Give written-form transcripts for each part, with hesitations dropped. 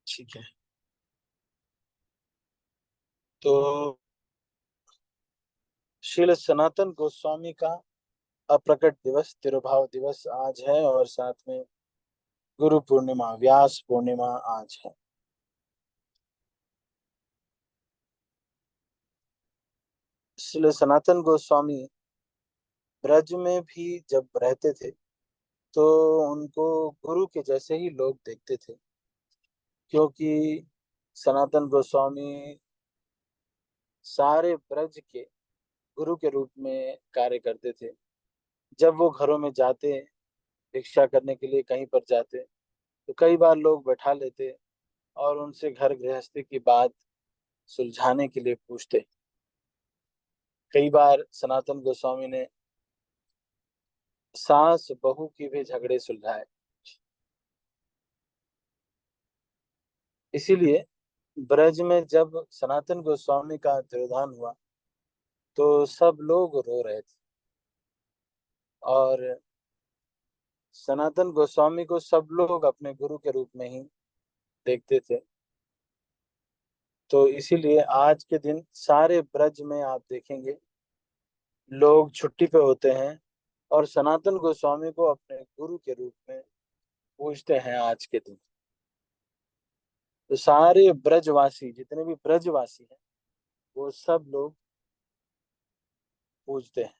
ठीक है। तो श्रील सनातन गोस्वामी का अप्रकट दिवस तिरुभाव दिवस आज है, और साथ में गुरु पूर्णिमा व्यास पूर्णिमा आज है। श्रील सनातन गोस्वामी ब्रज में भी जब रहते थे तो उनको गुरु के जैसे ही लोग देखते थे, क्योंकि सनातन गोस्वामी सारे ब्रज के गुरु के रूप में कार्य करते थे। जब वो घरों में जाते, भिक्षा करने के लिए कहीं पर जाते, तो कई बार लोग बैठा लेते और उनसे घर गृहस्थी की बात सुलझाने के लिए पूछते। कई बार सनातन गोस्वामी ने सास बहू की भी झगड़े सुलझाए। इसीलिए ब्रज में जब सनातन गोस्वामी का तिरोधान हुआ तो सब लोग रो रहे थे, और सनातन गोस्वामी को सब लोग अपने गुरु के रूप में ही देखते थे। तो इसीलिए आज के दिन सारे ब्रज में आप देखेंगे लोग छुट्टी पे होते हैं और सनातन गोस्वामी को अपने गुरु के रूप में पूजते हैं आज के दिन। तो सारे ब्रजवासी, जितने भी ब्रजवासी हैं, वो सब लोग पूजते हैं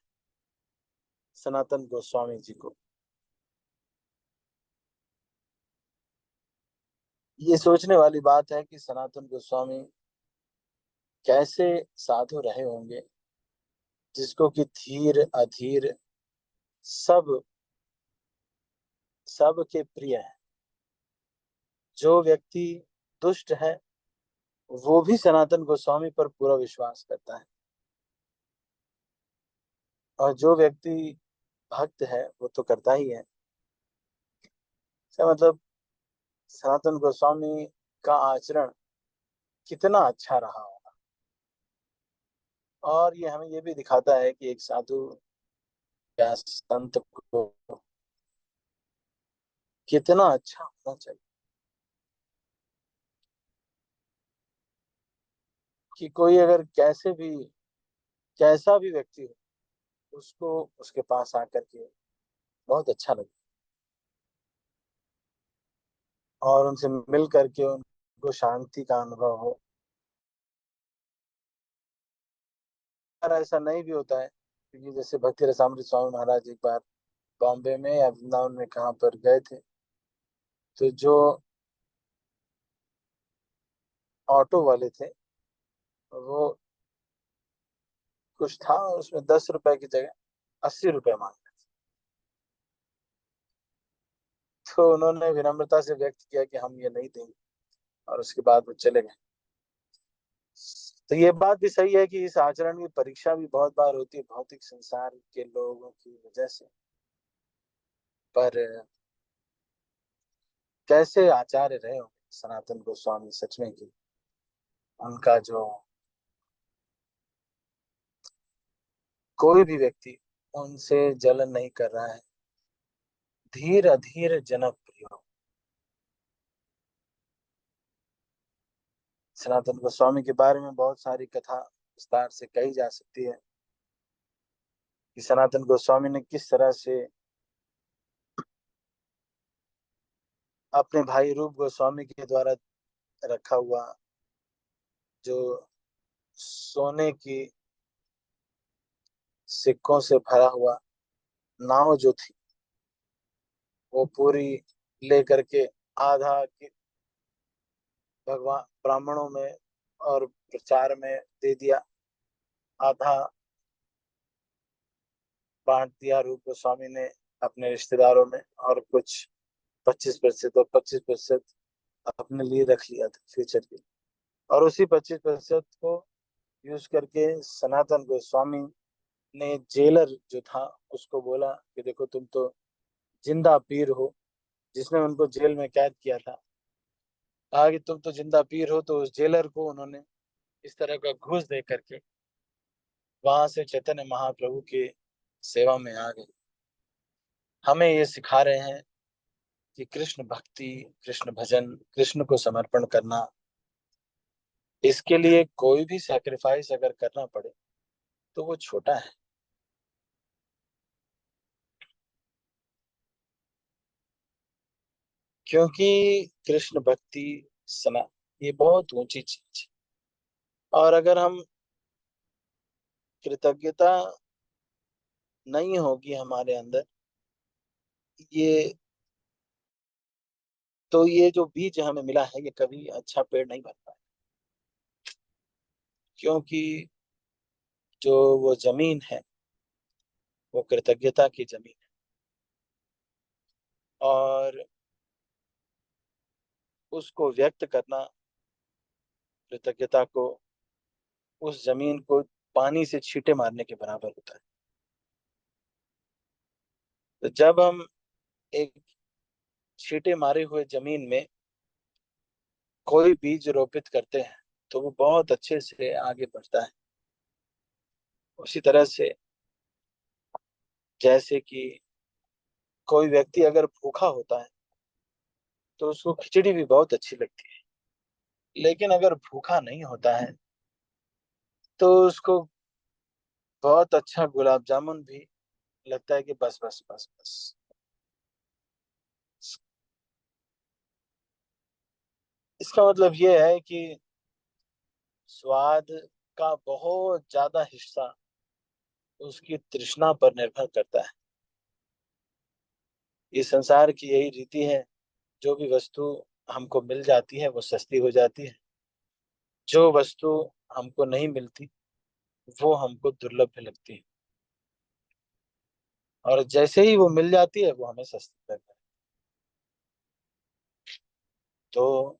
सनातन गोस्वामी जी को। ये सोचने वाली बात है कि सनातन गोस्वामी कैसे साधु रहे होंगे, जिसको कि धीर अधीर सब सब के प्रिय है। जो व्यक्ति दुष्ट है वो भी सनातन गोस्वामी पर पूरा विश्वास करता है, और जो व्यक्ति भक्त है वो तो करता ही है। इसका मतलब सनातन गोस्वामी का आचरण कितना अच्छा रहा होगा। और ये हमें ये भी दिखाता है कि एक साधु या संत को कितना अच्छा होना चाहिए, कि कोई अगर कैसा भी व्यक्ति हो, उसको उसके पास आकर के बहुत अच्छा लगे और उनसे मिल करके उनको शांति का अनुभव हो। पर ऐसा नहीं भी होता है, क्योंकि जैसे भक्ति रसामृत स्वामी महाराज एक बार बॉम्बे में या वृंदावन में कहाँ पर गए थे, तो जो ऑटो वाले थे वो कुछ था उसमें 10 रुपए की जगह 80 रुपए मांग रहे थे। तो उन्होंने विनम्रता से व्यक्त किया कि हम ये नहीं देंगे, और उसके बाद वो चले गए। तो ये बात भी सही है कि इस आचरण की परीक्षा भी बहुत बार होती है भौतिक संसार के लोगों की वजह से। पर कैसे आचार्य रहे होंगे सनातन गोस्वामी, सच में कि उनका जो कोई भी व्यक्ति उनसे जलन नहीं कर रहा है। धीर अधीर जनक प्रिय। सनातन गोस्वामी के बारे में बहुत सारी कथा विस्तार से कही जा सकती है, कि सनातन गोस्वामी ने किस तरह से अपने भाई रूप गोस्वामी के द्वारा रखा हुआ जो सोने की सिक्कों से भरा हुआ नाव जो थी, वो पूरी लेकर के आधा भगवान ब्राह्मणों में और प्रचार में दे दिया, आधा बांट दिया रूप गोस्वामी ने अपने रिश्तेदारों में, और कुछ 25% और 25% अपने लिए रख लिया था फ्यूचर के लिए। और उसी 25% को यूज करके सनातन गोस्वामी ने जेलर जो था उसको बोला कि देखो तुम तो जिंदा पीर हो, जिसने उनको जेल में कैद किया था। कहा कि तुम तो जिंदा पीर हो, तो उस जेलर को उन्होंने इस तरह का घूस दे करके वहां से चैतन्य महाप्रभु के सेवा में आ गए। हमें ये सिखा रहे हैं कि कृष्ण भक्ति, कृष्ण भजन, कृष्ण को समर्पण करना, इसके लिए कोई भी सैक्रिफाइस अगर करना पड़े तो वो छोटा है। क्योंकि कृष्ण भक्ति सना ये बहुत ऊंची चीज है। और अगर हम कृतज्ञता नहीं होगी हमारे अंदर, ये तो ये जो बीज हमें मिला है ये कभी अच्छा पेड़ नहीं बन पाए। क्योंकि जो वो जमीन है वो कृतज्ञता की जमीन है। और उसको व्यक्त करना, कृतज्ञता को, उस जमीन को पानी से छींटे मारने के बराबर होता है। तो जब हम एक छींटे मारे हुए जमीन में कोई बीज रोपित करते हैं तो वो बहुत अच्छे से आगे बढ़ता है। उसी तरह से जैसे कि कोई व्यक्ति अगर भूखा होता है तो उसको खिचड़ी भी बहुत अच्छी लगती है। लेकिन अगर भूखा नहीं होता है तो उसको बहुत अच्छा गुलाब जामुन भी लगता है कि बस बस बस बस। इसका मतलब ये है कि स्वाद का बहुत ज्यादा हिस्सा उसकी तृष्णा पर निर्भर करता है। ये संसार की यही रीति है, जो भी वस्तु हमको मिल जाती है वो सस्ती हो जाती है। जो वस्तु हमको नहीं मिलती वो हमको दुर्लभ लगती है। और जैसे ही वो मिल जाती है वो हमें सस्ती लगती है। तो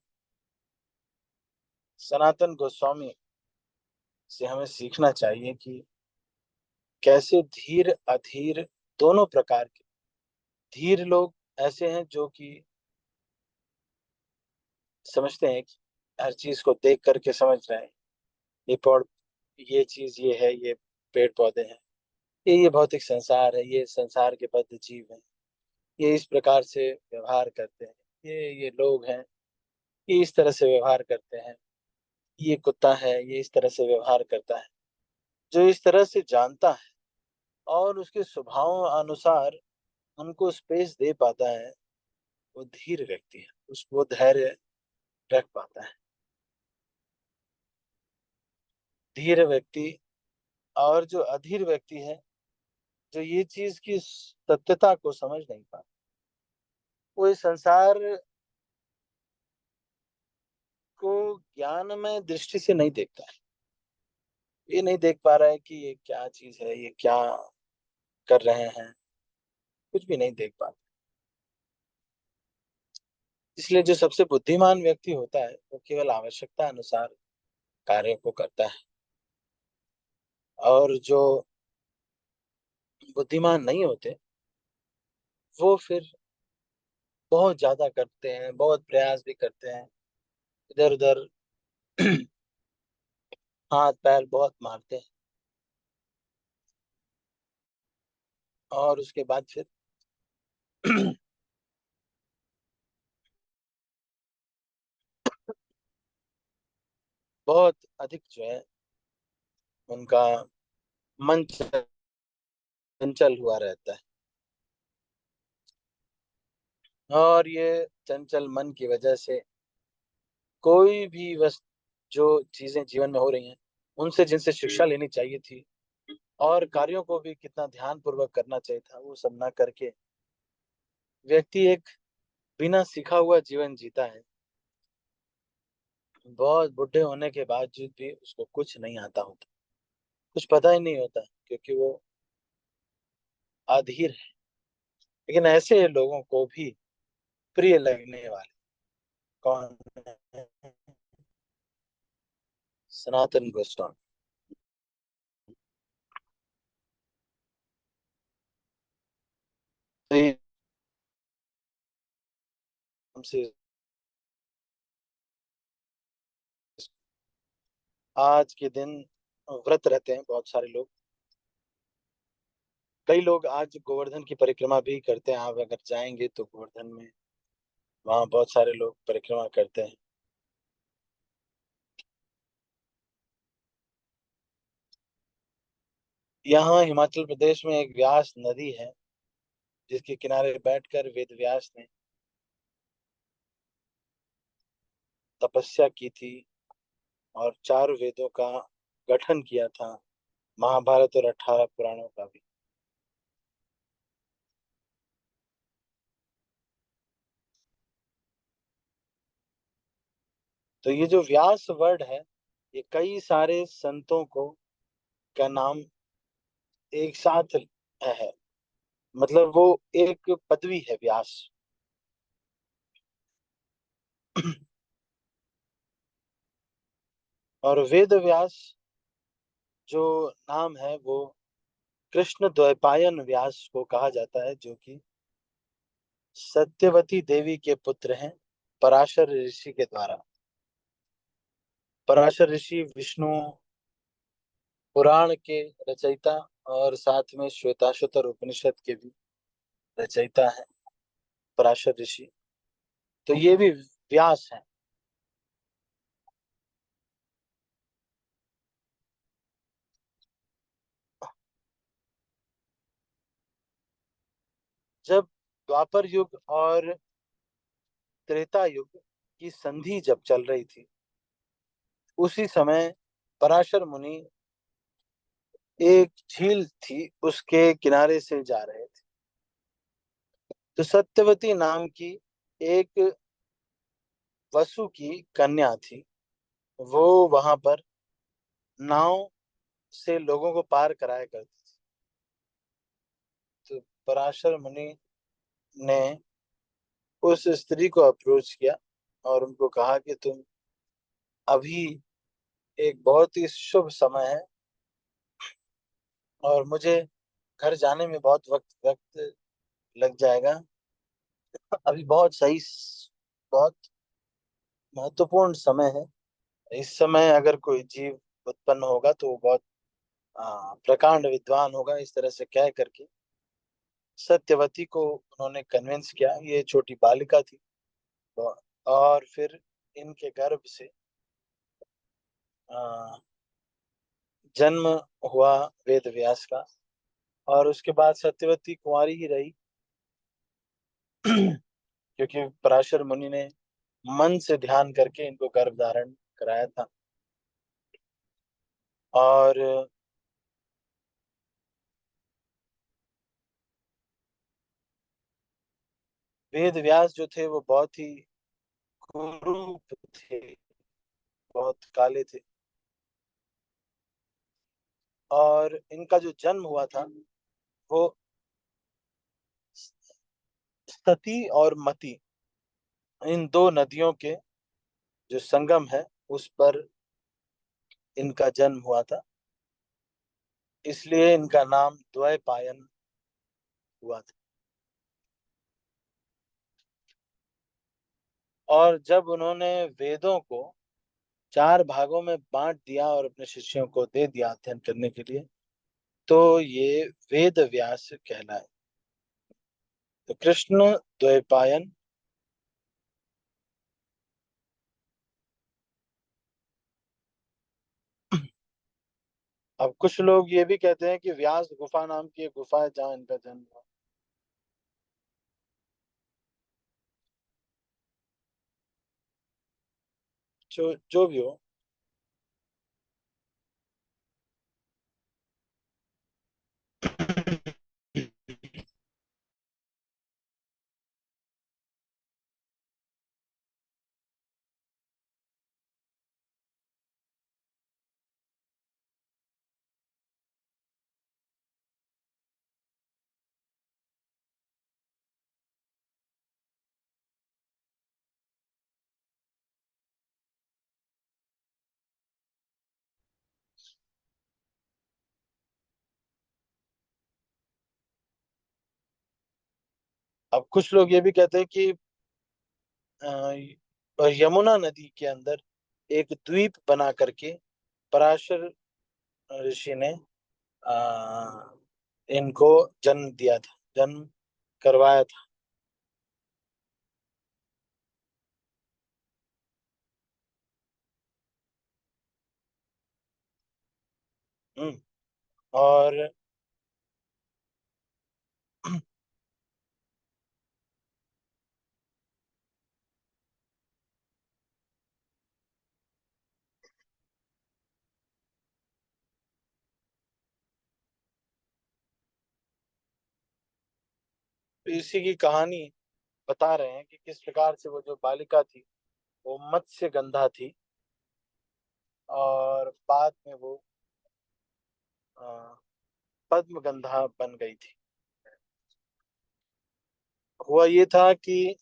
सनातन गोस्वामी से हमें सीखना चाहिए कि कैसे धीर अधीर दोनों प्रकार के धीर लोग ऐसे हैं जो कि समझते हैं कि हर चीज को देख करके समझ रहे हैं। ये पौध, ये चीज ये है, ये पेड़ पौधे हैं, ये भौतिक संसार है, ये संसार के बद्ध जीव हैं, ये इस प्रकार से व्यवहार करते हैं, ये लोग हैं, ये इस तरह से व्यवहार करते हैं, ये कुत्ता है, ये इस तरह से व्यवहार करता है। जो इस तरह से जानता है और उसके स्वभाव अनुसार उनको स्पेस दे पाता है, वो धीर व्यक्ति है, उसको धैर्य रख पाता है। धीर व्यक्ति और जो अधीर व्यक्ति है, जो ये चीज की सत्यता को समझ नहीं पाता, वो इस संसार को ज्ञानमय दृष्टि से नहीं देखता है। ये नहीं देख पा रहा है कि ये क्या चीज है, ये क्या कर रहे हैं, कुछ भी नहीं देख पाता। इसलिए जो सबसे बुद्धिमान व्यक्ति होता है वो केवल आवश्यकता अनुसार कार्य को करता है। और जो बुद्धिमान नहीं होते वो फिर बहुत ज्यादा करते हैं, बहुत प्रयास भी करते हैं, इधर उधर हाथ पैर बहुत मारते हैं। और उसके बाद फिर बहुत अधिक जो है उनका मन चंचल हुआ रहता है। और ये चंचल मन की वजह से कोई भी वस्तु, जो चीजें जीवन में हो रही हैं उनसे जिनसे शिक्षा लेनी चाहिए थी और कार्यों को भी कितना ध्यान पूर्वक करना चाहिए था, वो सब ना करके व्यक्ति एक बिना सीखा हुआ जीवन जीता है। बहुत बुढ़े होने के बावजूद भी उसको कुछ नहीं आता होता, कुछ पता ही नहीं होता, क्योंकि वो अधीर है। लेकिन ऐसे लोगों को भी प्रिय लगने वाले कौन है? सनातन गोस्वामी। तो ये हमसे आज के दिन व्रत रहते हैं बहुत सारे लोग। कई लोग आज गोवर्धन की परिक्रमा भी करते हैं। आप अगर जाएंगे तो गोवर्धन में वहाँ बहुत सारे लोग परिक्रमा करते हैं। यहाँ हिमाचल प्रदेश में एक व्यास नदी है, जिसके किनारे बैठकर वेद व्यास ने तपस्या की थी और चार वेदों का गठन किया था, महाभारत और 18 पुराणों का भी। तो ये जो व्यास वर्ड है, ये कई सारे संतों को का नाम एक साथ है। मतलब वो एक पदवी है, व्यास। और वेद व्यास जो नाम है वो कृष्ण द्वैपायन व्यास को कहा जाता है, जो कि सत्यवती देवी के पुत्र हैं, पराशर ऋषि के द्वारा। पराशर ऋषि विष्णु पुराण के रचयिता और साथ में श्वेताश्वतर उपनिषद के भी रचयिता हैं, पराशर ऋषि। तो ये भी व्यास हैं। जब द्वापर युग और त्रेता युग की संधि जब चल रही थी, उसी समय पराशर मुनि एक झील थी उसके किनारे से जा रहे थे। तो सत्यवती नाम की एक वसु की कन्या थी। वो वहां पर नाव से लोगों को पार कराया करती थी। तो पराशर मुनि ने उस स्त्री को अप्रोच किया और उनको कहा कि तुम अभी, एक बहुत ही शुभ समय है और मुझे घर जाने में बहुत वक्त वक्त लग जाएगा। अभी बहुत सही, बहुत महत्वपूर्ण समय है। इस समय अगर कोई जीव उत्पन्न होगा तो वो बहुत प्रकांड विद्वान होगा। इस तरह से कह करके सत्यवती को उन्होंने कन्विंस किया। ये छोटी बालिका थी। तो और फिर इनके गर्भ से आ, जन्म हुआ वेद व्यास का। और उसके बाद सत्यवती कुंवारी ही रही, क्योंकि पराशर मुनि ने मन से ध्यान करके इनको गर्भ धारण कराया था। और वेद व्यास जो थे वो बहुत ही कुरूप थे, बहुत काले थे। और इनका जो जन्म हुआ था वो सती और मती, इन दो नदियों के जो संगम है उस पर इनका जन्म हुआ था। इसलिए इनका नाम द्वैपायन हुआ था। और जब उन्होंने वेदों को चार भागों में बांट दिया और अपने शिष्यों को दे दिया अध्ययन करने के लिए, तो ये वेद व्यास कहलाए। तो कृष्ण द्वैपायन। अब कुछ लोग ये भी कहते हैं कि व्यास गुफा नाम की एक गुफा है जहाँ इनका जन्म हुआ। जो जो भी हो। अब कुछ लोग ये भी कहते हैं कि यमुना नदी के अंदर एक द्वीप बना करके पराशर ऋषि ने अ, इनको जन्म दिया था, जन्म करवाया था। हम्म, और इसी की कहानी बता रहे हैं कि किस प्रकार से वो जो बालिका थी वो मत्स्य गंधा थी, और बाद में वो अ, पद्म गंधा बन गई थी। हुआ ये था कि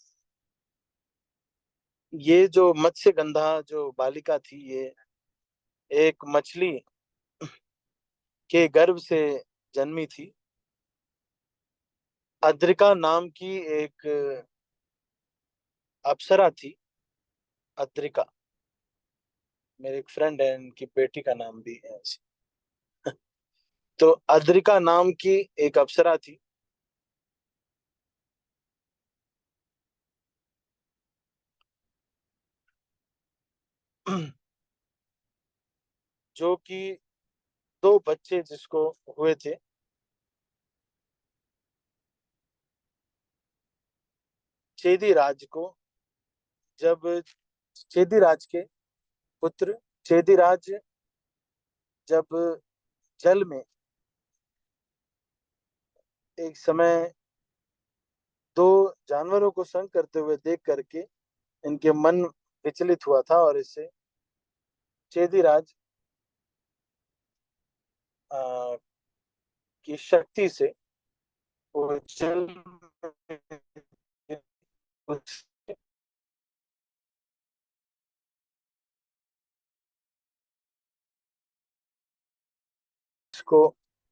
ये जो मत्स्य गंधा जो बालिका थी, ये एक मछली के गर्भ से जन्मी थी। अद्रिका नाम की एक अप्सरा थी। अद्रिका, मेरे एक फ्रेंड है, इनकी बेटी का नाम भी है ऐसे। तो अद्रिका नाम की एक अप्सरा थी, जो कि दो बच्चे जिसको हुए थे, चेदी राज को, जब चेदी राज के पुत्र चेदी राज जब जल में एक समय दो जानवरों को संग करते हुए देख करके इनके मन विचलित हुआ था, और इससे चेदी राज की शक्ति से वो जल में उसको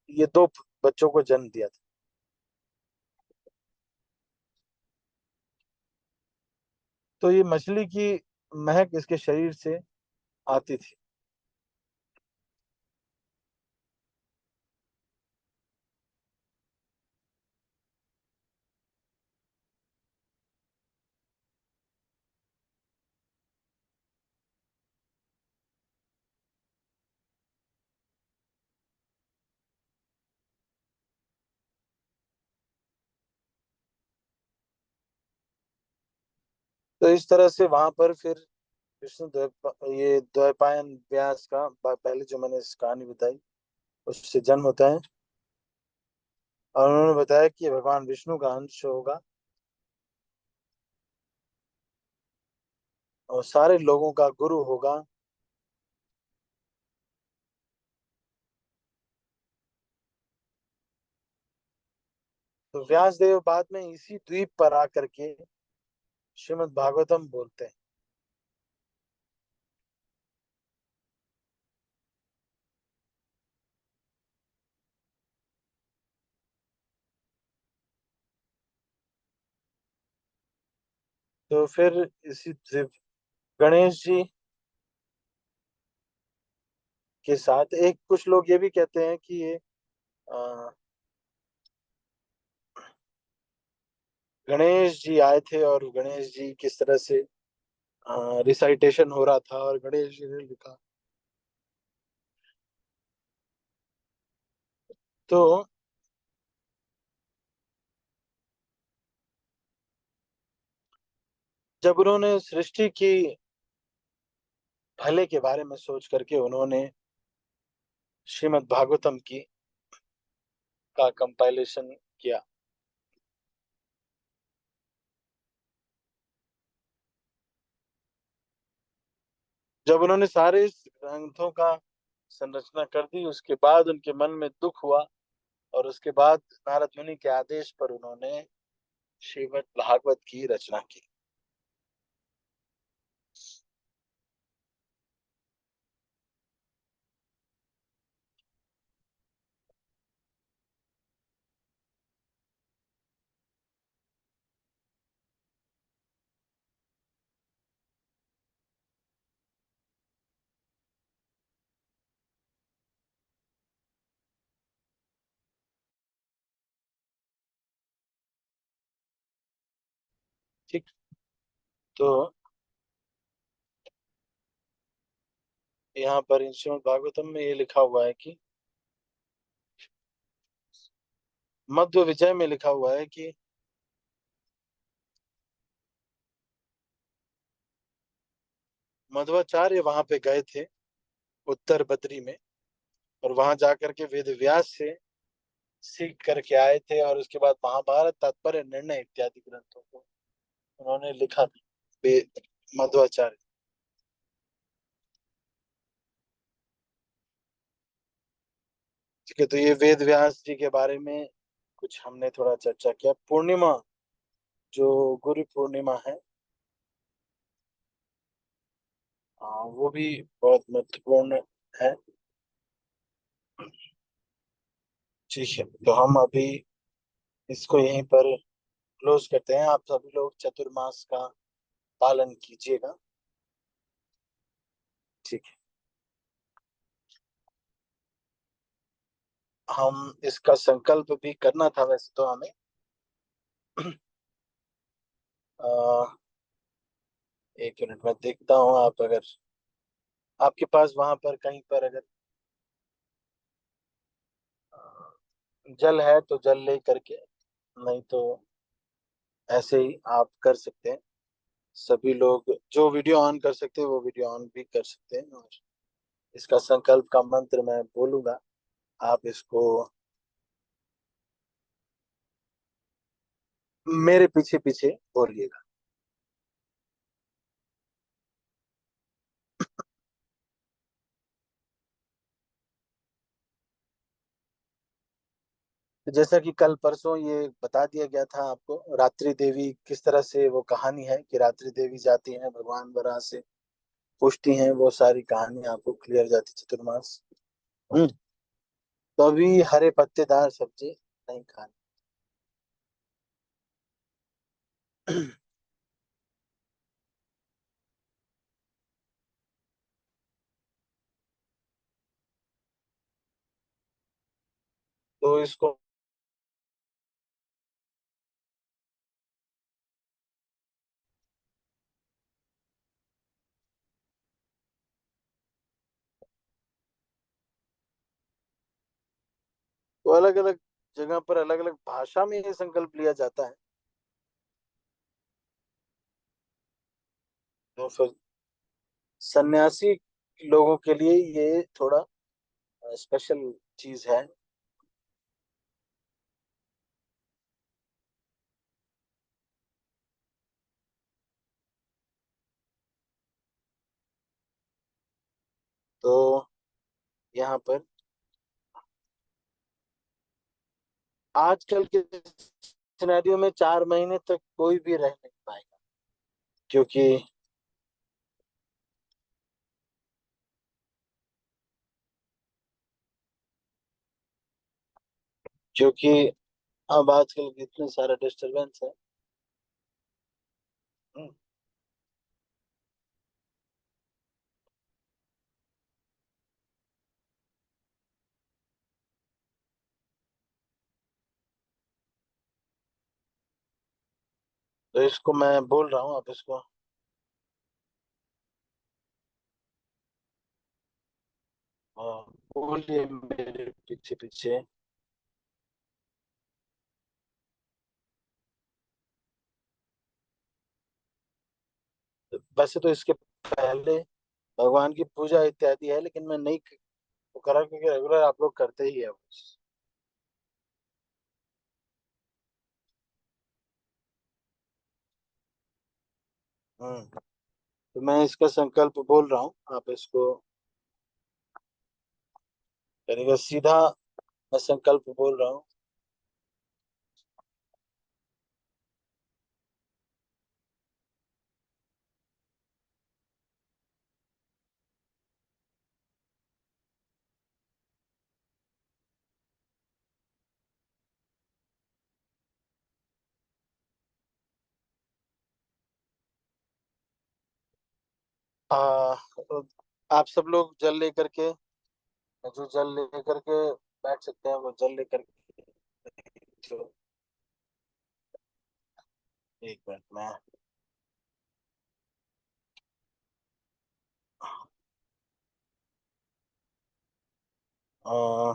ये दो बच्चों को जन्म दिया था। तो ये मछली की महक इसके शरीर से आती थी। तो इस तरह से वहां पर फिर विष्णु ये द्वैपायन व्यास का पहले जो मैंने इस कहानी बताई उससे जन्म होता है, और उन्होंने बताया कि ये भगवान विष्णु का अंश होगा और सारे लोगों का गुरु होगा। तो व्यास देव बाद में इसी द्वीप पर आकर के श्रीमद् भागवतम बोलते हैं। तो फिर इसी द्वीप गणेश जी के साथ एक कुछ लोग ये भी कहते हैं कि ये अ, गणेश जी आए थे, और गणेश जी किस तरह से रिसाइटेशन हो रहा था और गणेश जी ने लिखा। तो जब उन्होंने सृष्टि की भले के बारे में सोच करके उन्होंने श्रीमद् भागवतम की का कंपाइलेशन किया। जब उन्होंने सारे इस ग्रंथों का संरचना कर दी, उसके बाद उनके मन में दुख हुआ, और उसके बाद नारद मुनि के आदेश पर उन्होंने श्रीमद् भागवत की रचना की। ठीक। तो यहाँ पर इन श्रीमद् भागवतम में ये लिखा हुआ है कि मध्व विजय में लिखा हुआ है कि मध्वाचार्य वहां पे गए थे उत्तर बद्री में, और वहां जाकर के वेद व्यास से सीख करके आए थे, और उसके बाद महाभारत, तात्पर्य, निर्णय इत्यादि ग्रंथों को उन्होंने लिखा था, मध्वाचार्य। ठीक है, तो ये वेद व्यास जी के बारे में कुछ हमने थोड़ा चर्चा किया। पूर्णिमा, जो गुरु पूर्णिमा है, वो भी बहुत महत्वपूर्ण है। ठीक है, तो हम अभी इसको यहीं पर क्लोज करते हैं। आप सभी लोग चतुर्मास का पालन कीजिएगा। ठीक है। हम इसका संकल्प भी करना था वैसे तो हमें। अ, एक मिनट में देखता हूँ, आप अगर आपके पास वहां पर कहीं पर अगर जल है तो जल ले करके, नहीं तो ऐसे ही आप कर सकते हैं। सभी लोग जो वीडियो ऑन कर सकते हैं वो वीडियो ऑन भी कर सकते हैं, और इसका संकल्प का मंत्र मैं बोलूंगा, आप इसको मेरे पीछे पीछे बोलिएगा। तो जैसा कि कल परसों ये बता दिया गया था आपको, रात्रि देवी किस तरह से, वो कहानी है कि रात्रि देवी जाती हैं भगवान वराह से पूछती हैं, वो सारी कहानी आपको क्लियर जाती चतुर्मास। हम्म। तो अभी हरे पत्तेदार सब्जी नहीं खानी। तो इसको तो अलग अलग जगह पर अलग अलग भाषा में ये संकल्प लिया जाता है। तो फिर सन्यासी लोगों के लिए ये थोड़ा स्पेशल चीज है। तो यहाँ पर आजकल के सिनेरियो में 4 महीने तक कोई भी रह नहीं पाएगा, क्योंकि क्योंकि अब आजकल इतने सारे डिस्टरबेंस है। हम्म, तो इसको मैं बोल रहा हूँ, आप इसको अ, बोलिए मेरे पीछे पीछे। वैसे तो इसके पहले भगवान की पूजा इत्यादि है, लेकिन मैं नहीं करा क्योंकि रेगुलर आप लोग करते ही है। हम्म। तो मैं इसका संकल्प बोल रहा हूँ, आप इसको करिएगा सीधा। मैं संकल्प बोल रहा हूँ। आ, आप सब लोग जल लेकर के, जो जल लेकर के बैठ सकते हैं वो जल लेकर के। तो एक मिनट में आ,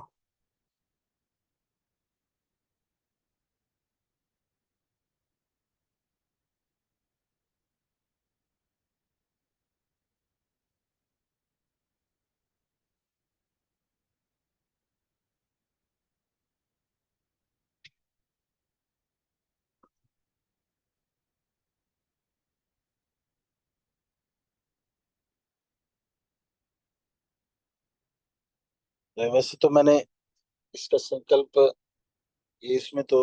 वैसे तो मैंने इसका संकल्प ये इसमें तो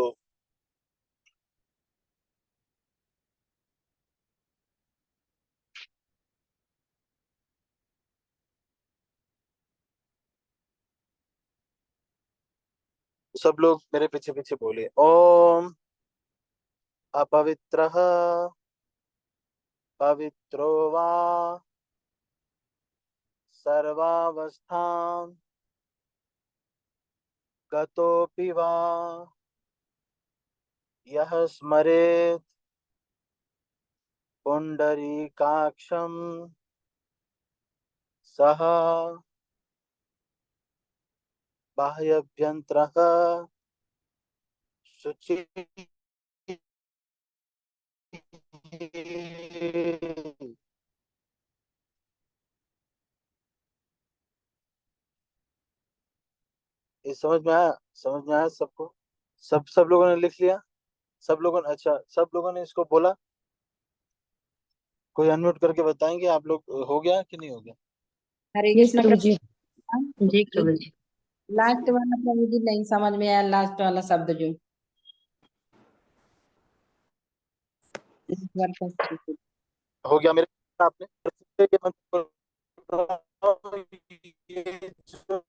सब लोग मेरे पीछे पीछे बोले, ओम अपवित्रः पवित्रो वा सर्वावस्थां गतोऽपि वा यः स्मरेत् पुण्डरीकाक्षं सः बाह्यभ्यन्तरः शुचिः। ये समझ में आया? समझ में आया सबको? सब लोगों ने लिख लिया? सब लोगों ने, अच्छा सब लोगों ने इसको बोला? कोई अनम्यूट करके बताएंगे आप लोग, हो गया कि नहीं हो गया? हरे यस कृष्ण प्रभु जी। जी प्रभु जी। लास्ट वाला प्रभु जी नहीं समझ में आया, लास्ट वाला शब्द जो इस बार का। हो गया मेरे? आपने ये मंत्र ये जो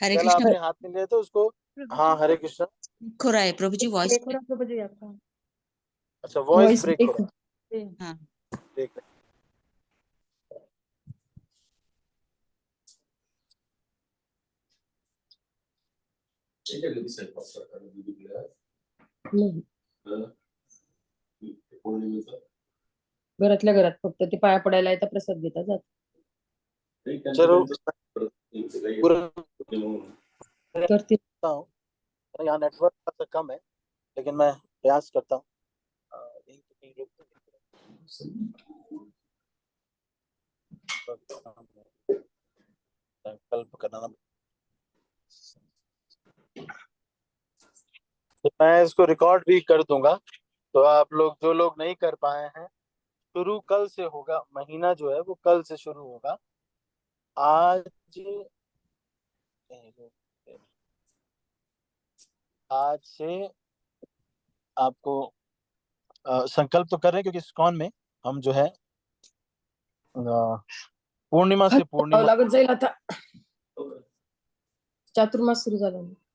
हरे जल कृष्ण आपने हाथ में लिया था उसको, हाँ हरे कृष्ण। हो रहा है प्रभु जी, वॉइस ब्रेक हो रहा प्रभु जी आपका। अच्छा वॉइस वॉइस ब्रेक हो ब्रेक। रहा है, हाँ देख रहे नाही, घरातल्या घरात फक्त ते पाया पडायला येतं, प्रसाद घेता जात. हैं। चलो पूरा करते करता हूँ, यहाँ नेटवर्क थोड़ा सा कम है लेकिन मैं प्रयास करता हूँ। यहीं तो कहीं लोग संकल्प करना। तो मैं इसको रिकॉर्ड भी कर दूंगा, तो आप लोग जो लोग नहीं कर पाए हैं, शुरू कल से होगा, महीना जो है वो कल से शुरू होगा। आज आज से आपको संकल्प तो कर रहे हैं क्योंकि इस्कॉन में हम जो है पूर्णिमा से पूर्णिमा लागत जाईल आता. चातुर्मास सुरू झाला.